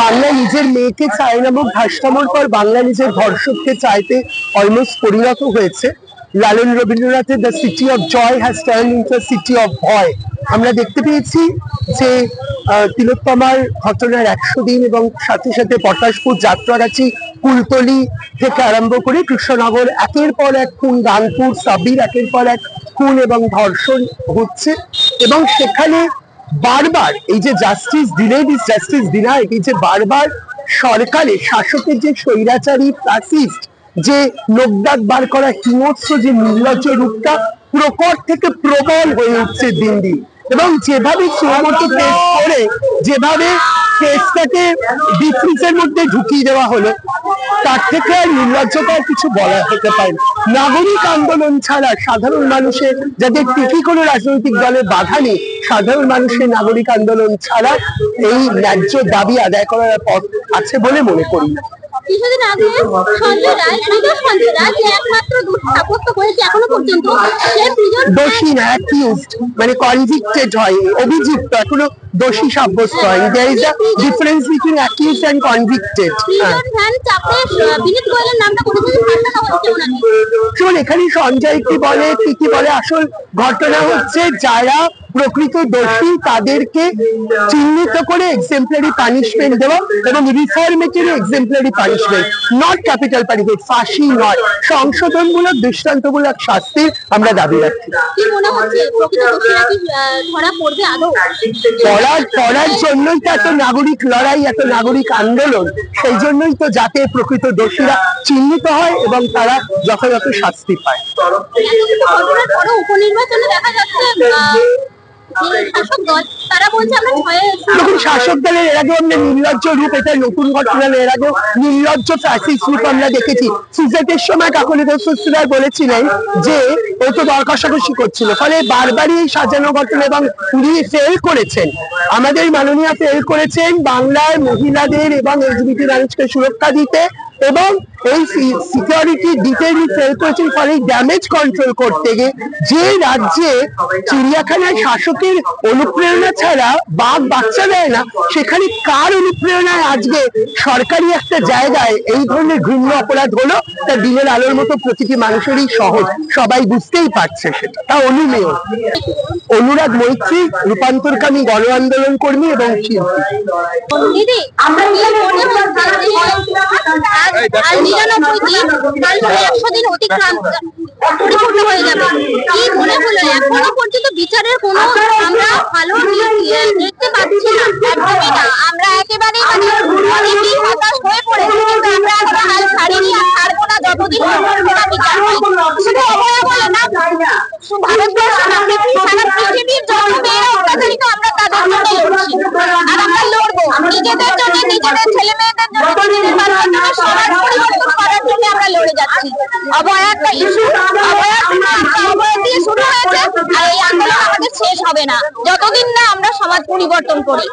বাংলা নিজের মেয়েকে চায় না, এবং ভাষামোর পর বাংলা নিজের ধর্ষককে চাইতে অলমোস্ট পরিণত হয়েছে। লালন রবীন্দ্রনাথের the city of joy has turn into a city of ভয়। আমরা দেখতে পেয়েছি যে তিলোত্তমার ঘটনার 100 দিন এবং সাথে সাথে পটাশপুর, যাত্রাগাছি, কুলতলি থেকে আরম্ভ করে কৃষ্ণনগর একের পর এক খুন, গানপুর, সাবির একের পর এক খুন এবং ধর্ষণ হচ্ছে, এবং সেখানে বারবার এই যে justice delayed is justice denied, এই যে বারবার সরকারের শাসকের যে স্বৈরাচারী ফ্যাসিস্ট যে লোকদাগ বার করা হিংস্র যে নির্লজ্জ রূপটা প্রকট থেকে প্রবল হয়ে উঠছে দিন দিন। এবং যেভাবে সুমতো কেস করে যেভাবে কেসটাকে ডিফ্রিজের মধ্যে ঢুকিয়ে দেওয়া হলো, তার থেকে আর নির্লজ্জতার কিছু বলা হতে পারে। নাগরিক আন্দোলন ছাড়া সাধারণ মানুষের, যাদের ঠিকই কোনো রাজনৈতিক দলের বাধা নেই, সাধারণ মানুষের নাগরিক আন্দোলন ছাড়া এই ন্যায্য দাবি আদায় করার পথ আছে বলে মনে করি না। কিছুদিন আগে সঞ্জয় রায় যে একমাত্র দোষ সাব্যস্ত হয়েছে এখনো পর্যন্ত, দোষী না, অ্যাকিউজড, মানে কনভিক্টেড হয়, অভিযুক্ত, এখনো দোষী সাব্যস্ত হয়। There is a difference between accused and convicted. শুনুন, এখানে সঞ্জয় কি বলে কি বলে, আসল ঘটনা হচ্ছে যারা প্রকৃত দোষী তাদেরকে চিহ্নিত করে এক্সেম্পলারি পানিশমেন্ট দেওয়া এবং রিফর্মেটরি এক্সেম্পলারি পানিশমেন্ট, নট ক্যাপিটাল পানিশমেন্ট, ফাঁসি নয়, সংশোধনমূলক দৃষ্টান্তমূলক শাস্তির আমরা দাবি রাখছি। পড়ার জন্যই তো এত নাগরিক লড়াই, এত নাগরিক আন্দোলন, সেই জন্যই তো যাতে প্রকৃত দোষীরা চিহ্নিত হয় এবং তারা যথাযথ শাস্তি পায়। উপনির্বাচনে দেখা যাচ্ছে শাসক দলের এর আগেও আমরা নির্লজ্জ রূপ, এটা নতুন ঘটনা, এর আগেও নির্লজ্জ ফ্যাসিস্ট রূপ আমরা দেখেছি। সিজেটের সময় কাকলি দস্তুদার বলেছিলেন যে ও তো দর কষাকষি করছিল, ফলে বারবারই এই সাজানো ঘটনা, এবং উনি ফেল করেছেন, আমাদের মাননীয় ফেল করেছেন বাংলার মহিলাদের এবং এলজিবিটি মানুষকে সুরক্ষা দিতে, এবং এই সিকিউরিটি ডিটেইলি ফেল করেছেন। ফলে ড্যামেজ কন্ট্রোল করতে গিয়ে যে রাজ্যে চিড়িয়াখানায় শাসকের অনুপ্রেরণা ছাড়া বাঘ বাচ্চা দেয় না, সেখানে কার অনুপ্রেরণায় আজকে সরকারি একটা জায়গায় এই ধরনের ঘৃণ্য অপরাধ হলো, তা দিনের আলোর মতো প্রতিটি মানুষেরই সহজ, সবাই বুঝতেই পারছে সেটা, তা অনুমেয়। অনুরাগ মৈত্রী, রূপান্তরকামী গণ আন্দোলন কর্মী এবং শিল্পী। বিচারের কোনো আমরা ভালো দেখতে পাচ্ছি না, একদমই না। আমরা একেবারে অনেকেই হতাশ হয়ে পড়েছি, কিন্তু আমরা হাল ছাড়িনি আর ছাড়বো না যতদিন বিচার হয়। শুধু অভয়া বলে না, ভারতবর্ষ না, সারা পৃথিবীর যত মেয়েরা অত্যাচারিত, আমরা তাদের জন্য লড়ছি, আর আমরা লড়বো নিজেদের জন্য, নিজেদের ছেলে মেয়েদের জন্য, নিজেদের বাচ্চার জন্য, সমাজ পরিবর্তন করার জন্য আমরা লড়ে যাচ্ছি। অভয়া একটা ইস্যু, অভয়া দিয়ে শুরু হয়েছে, আর এই আন্দোলন আমাদের শেষ হবে না যতদিন না আমরা সমাজ পরিবর্তন করি।